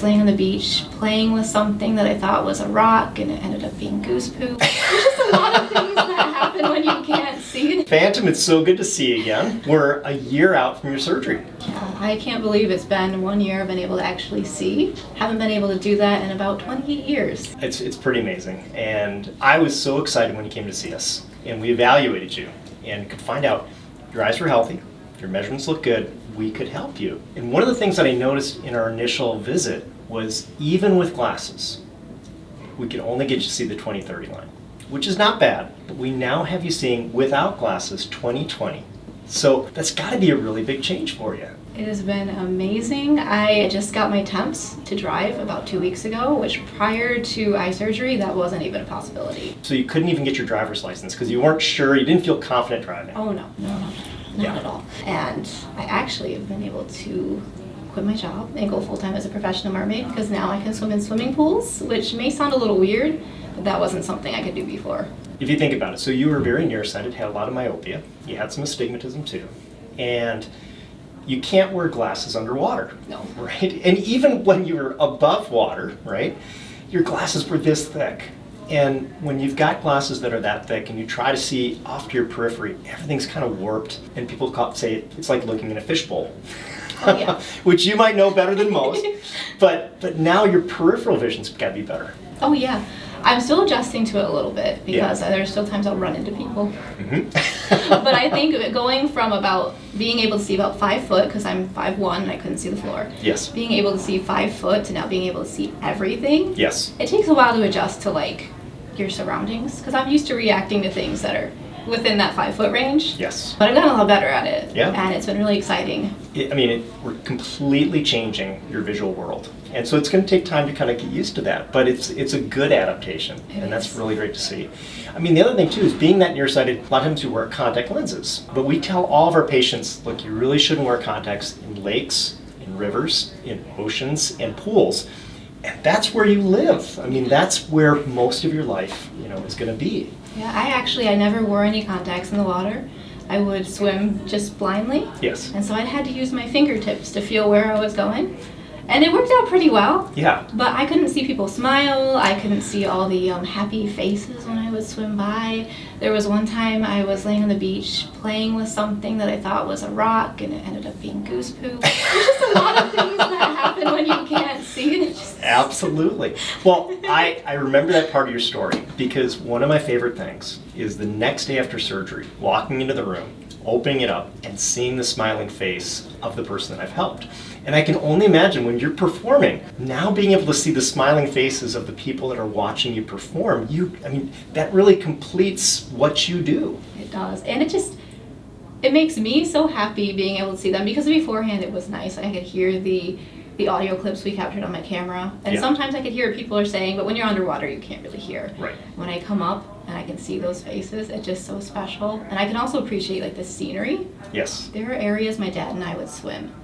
was laying on the beach playing with something that I thought was a rock, and it ended up being goose poop. There's just a lot of things that happen when you can't see. Phantom, it's so good to see you again. We're a year out from your surgery. Yeah, I can't believe it's been 1 year I've been able to actually see. Haven't been able to do that in about 28 years. It's pretty amazing. And I was so excited when you came to see us. And we evaluated you and could find out your eyes were healthy, your measurements look good, we could help you. And one of the things that I noticed in our initial visit was even with glasses, we could only get you to see the 20/30 line, which is not bad, but we now have you seeing without glasses 20/20. So that's got to be a really big change for you. It has been amazing. I just got my temps to drive about 2 weeks ago, which prior to eye surgery, that wasn't even a possibility. So you couldn't even get your driver's license because you weren't sure, you didn't feel confident driving. Oh no, not at all. And I actually have been able to quit my job and go full-time as a professional mermaid because now I can swim in swimming pools, which may sound a little weird, but that wasn't something I could do before. If you think about it, so you were very nearsighted, had a lot of myopia, you had some astigmatism too, and you can't wear glasses underwater. No. Right? And even when you were above water, right, your glasses were this thick. And when you've got glasses that are that thick and you try to see off to your periphery, everything's kind of warped, and people say it's like looking in a fishbowl. Oh, yeah. Which you might know better than most, but now your peripheral vision's got to be better. Oh yeah, I'm still adjusting to it a little bit because there's still times I'll run into people. Mm-hmm. But I think going from about being able to see about 5 foot, because I'm 5'1" and I couldn't see the floor. Yes. Being able to see 5 foot to now being able to see everything. Yes. It takes a while to adjust to like your surroundings because I'm used to reacting to things that are within that 5 foot range. Yes. But I've gotten a lot better at it. Yeah. And it's been really exciting. We're completely changing your visual world. And so it's going to take time to kind of get used to that, but it's a good adaptation, and that's really great to see. The other thing too is being that nearsighted, a lot of times we wear contact lenses, but we tell all of our patients, look, you really shouldn't wear contacts in lakes, in rivers, in oceans, and pools. And that's where you live. That's where most of your life, is going to be. Yeah, I never wore any contacts in the water. I would swim just blindly. Yes. And so I had to use my fingertips to feel where I was going. And it worked out pretty well. Yeah. But I couldn't see people smile. I couldn't see all the happy faces when I would swim by. There was one time I was laying on the beach playing with something that I thought was a rock, and it ended up being goose poop. There's just a lot of things that happen when you can't see it. Absolutely. Well, I remember that part of your story because one of my favorite things is the next day after surgery, walking into the room, opening it up, and seeing the smiling face of the person that I've helped. And I can only imagine when you're performing, now being able to see the smiling faces of the people that are watching you perform, that really completes what you do. It does. And it makes me so happy being able to see them because beforehand it was nice. I could hear the audio clips we captured on my camera. And sometimes I could hear what people are saying, but when you're underwater, you can't really hear. Right. When I come up and I can see those faces, it's just so special. And I can also appreciate like the scenery. Yes. There are areas my dad and I would swim.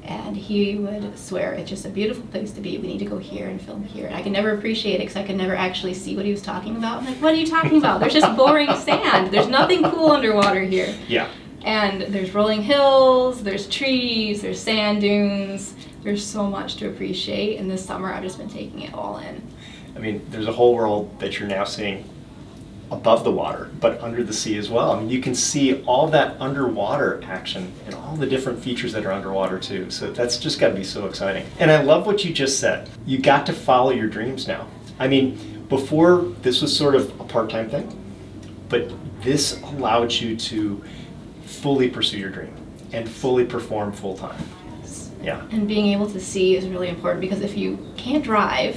And he would swear, it's just a beautiful place to be. We need to go here and film here. And I could never appreciate it because I could never actually see what he was talking about. I'm like, what are you talking about? There's just boring sand. There's nothing cool underwater here. Yeah. And there's rolling hills, there's trees, there's sand dunes. There's so much to appreciate. And this summer, I've just been taking it all in. There's a whole world that you're now seeing above the water, but under the sea as well. You can see all that underwater action and all the different features that are underwater too. So that's just got to be so exciting. And I love what you just said. You got to follow your dreams now. Before this was sort of a part-time thing, but this allowed you to fully pursue your dream and fully perform full-time. Yeah. And being able to see is really important because if you can't drive,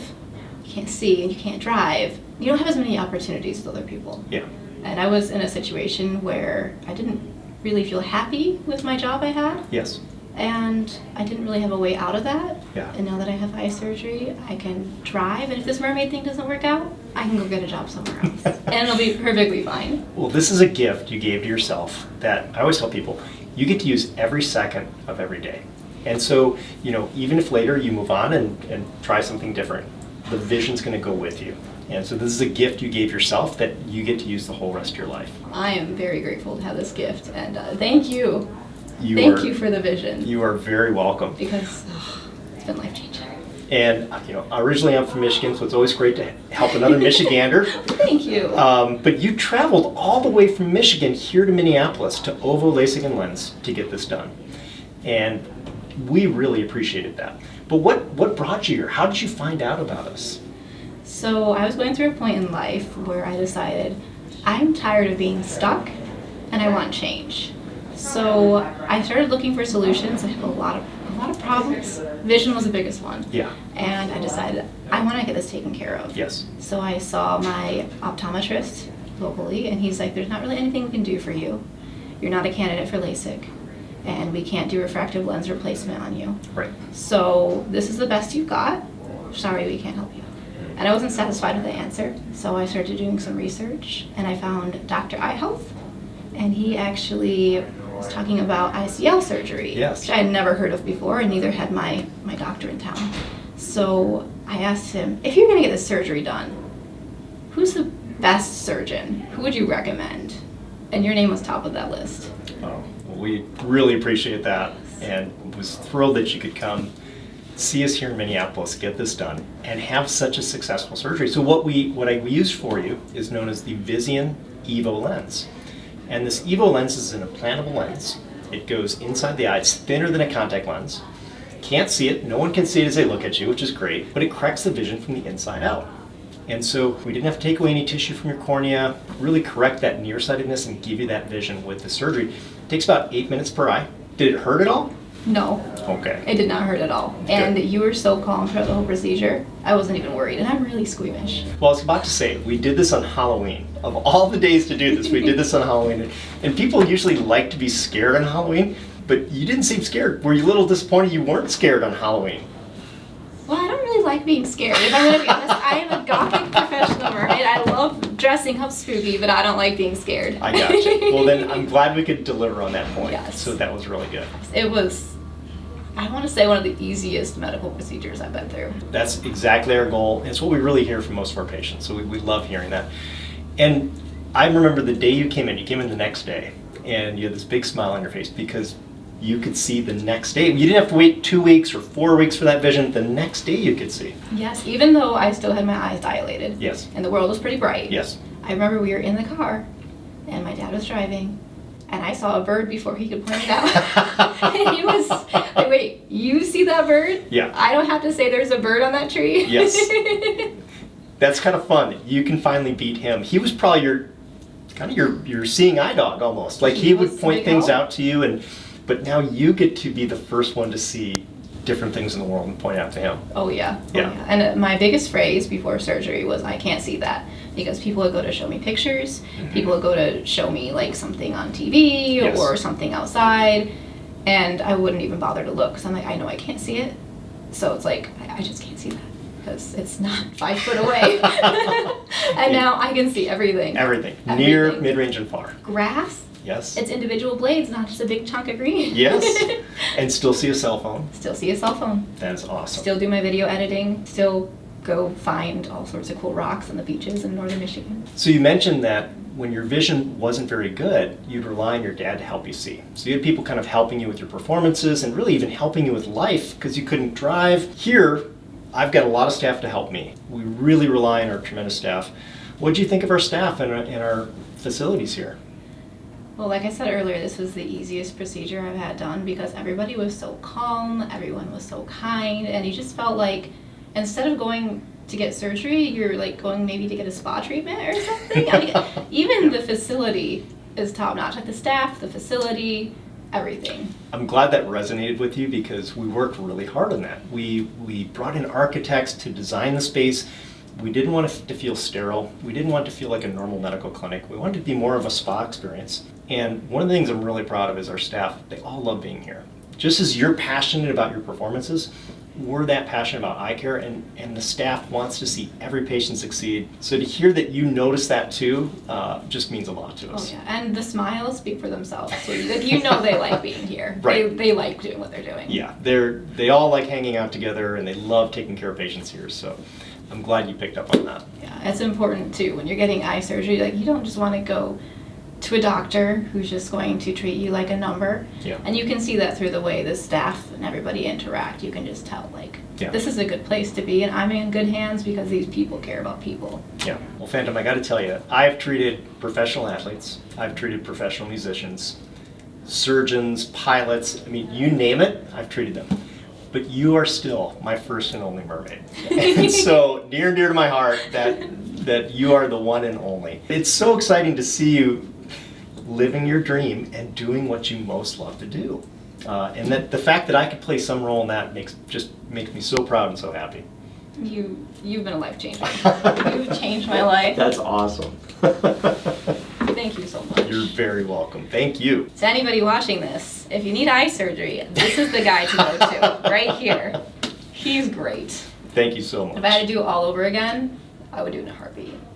you can't see, and you can't drive, you don't have as many opportunities as other people. Yeah. And I was in a situation where I didn't really feel happy with my job I had. Yes. And I didn't really have a way out of that. Yeah. And now that I have eye surgery, I can drive, and if this mermaid thing doesn't work out, I can go get a job somewhere else. And it'll be perfectly fine. Well, this is a gift you gave to yourself that I always tell people, you get to use every second of every day. And so, even if later you move on and try something different, the vision's going to go with you. And so this is a gift you gave yourself that you get to use the whole rest of your life. I am very grateful to have this gift, and thank you. Thank you for the vision. You are very welcome. Because it's been life-changing. And originally I'm from Michigan, so it's always great to help another Michigander. Thank you. But you traveled all the way from Michigan here to Minneapolis to OVO LASIK and LENS to get this done. And we really appreciated that. But what brought you here? How did you find out about us? So I was going through a point in life where I decided I'm tired of being stuck and I want change. So I started looking for solutions. I have a lot of problems. Vision was the biggest one. Yeah. And I decided I want to get this taken care of. Yes. So I saw my optometrist locally, and he's like, there's not really anything we can do for you. You're not a candidate for LASIK, and we can't do refractive lens replacement on you. Right. So this is the best you've got. Sorry, we can't help you. And I wasn't satisfied with the answer, so I started doing some research, and I found Dr. Eye Health, and he actually was talking about ICL surgery, yes, which I had never heard of before, and neither had my doctor in town. So I asked him, if you're going to get this surgery done, who's the best surgeon? Who would you recommend? And your name was top of that list. Oh, well, we really appreciate that, and was thrilled that you could come see us here in Minneapolis, get this done, and have such a successful surgery. So what I used for you is known as the Visian EVO lens. And this EVO lens is an implantable lens. It goes inside the eye. It's thinner than a contact lens. Can't see it. No one can see it as they look at you, which is great, but it corrects the vision from the inside out. And so we didn't have to take away any tissue from your cornea, really correct that nearsightedness and give you that vision with the surgery. It takes about 8 minutes per eye. Did it hurt at all? No. Okay. It did not hurt at all. Good. And you were so calm throughout the whole procedure. I wasn't even worried, and I'm really squeamish. Well, I was about to say, we did this on Halloween. Of all the days to do this, we did this on Halloween. And people usually like to be scared on Halloween, but you didn't seem scared. Were you a little disappointed you weren't scared on Halloween? Well, I don't really like being scared. If I'm going to be honest, I am a gothic professional mermaid. I love dressing up spooky, but I don't like being scared. I got you. Well, then I'm glad we could deliver on that point. Yes. So that was really good. It was, I want to say, one of the easiest medical procedures I've been through. That's exactly our goal. It's what we really hear from most of our patients, so we love hearing that. And I remember the day you came in the next day, and you had this big smile on your face because you could see the next day. You didn't have to wait 2 weeks or 4 weeks for that vision. The next day you could see. Yes, even though I still had my eyes dilated. Yes. And the world was pretty bright. Yes. I remember we were in the car, and my dad was driving, and I saw a bird before he could point it out. And he was like, wait, you see that bird? Yeah. I don't have to say there's a bird on that tree? Yes. That's kind of fun. You can finally beat him. He was probably your seeing eye dog almost. Like he would point things out to you, but now you get to be the first one to see different things in the world and point out to him. Oh yeah. Yeah. Oh, yeah. And my biggest phrase before surgery was, I can't see that. Because people would go to show me pictures, people would go to show me like something on TV Yes. or something outside, and I wouldn't even bother to look because I'm like, I know I can't see it. So it's like, I just can't see that because it's not 5 foot away. And now I can see everything. Everything. Near, mid-range, and far. Grass. Yes. It's individual blades, not just a big chunk of green. Yes. And still see a cell phone. Still see a cell phone. That is awesome. Still do my video editing. Still go find all sorts of cool rocks on the beaches in northern Michigan. So you mentioned that when your vision wasn't very good, you'd rely on your dad to help you see. So you had people kind of helping you with your performances and really even helping you with life because you couldn't drive. Here, I've got a lot of staff to help me. We really rely on our tremendous staff. What did you think of our staff and our facilities here? Well, like I said earlier, this was the easiest procedure I've had done because everybody was so calm, everyone was so kind, and you just felt like instead of going to get surgery, you're like going maybe to get a spa treatment or something. I mean, even the facility is top notch. Like the staff, the facility, everything. I'm glad that resonated with you because we worked really hard on that. We brought in architects to design the space. We didn't want it to feel sterile. We didn't want it to feel like a normal medical clinic. We wanted it to be more of a spa experience. And one of the things I'm really proud of is our staff. They all love being here. Just as you're passionate about your performances, we're that passionate about eye care, and the staff wants to see every patient succeed. So to hear that you notice that too just means a lot to us. Oh yeah, and the smiles speak for themselves. So you know they like being here. Right. They like doing what they're doing. Yeah, they all like hanging out together, and they love taking care of patients here. So I'm glad you picked up on that. Yeah, it's important too. When you're getting eye surgery, like you don't just want to go to a doctor who's just going to treat you like a number. Yeah. And you can see that through the way the staff and everybody interact. You can just tell, like, Yeah. this is a good place to be, and I'm in good hands because these people care about people. Yeah. Well, Phantom, I got to tell you, I've treated professional athletes, I've treated professional musicians, surgeons, pilots, I mean, you name it, I've treated them. But you are still my first and only mermaid. And so near and dear to my heart that you are the one and only. It's so exciting to see you living your dream and doing what you most love to do. And that the fact that I could play some role in that makes me so proud and so happy. You've been a life changer. You've changed my life. That's awesome. Thank you so much. You're very welcome. Thank you. To anybody watching this, if you need eye surgery, this is the guy to go to, right here. He's great. Thank you so much. If I had to do it all over again, I would do it in a heartbeat.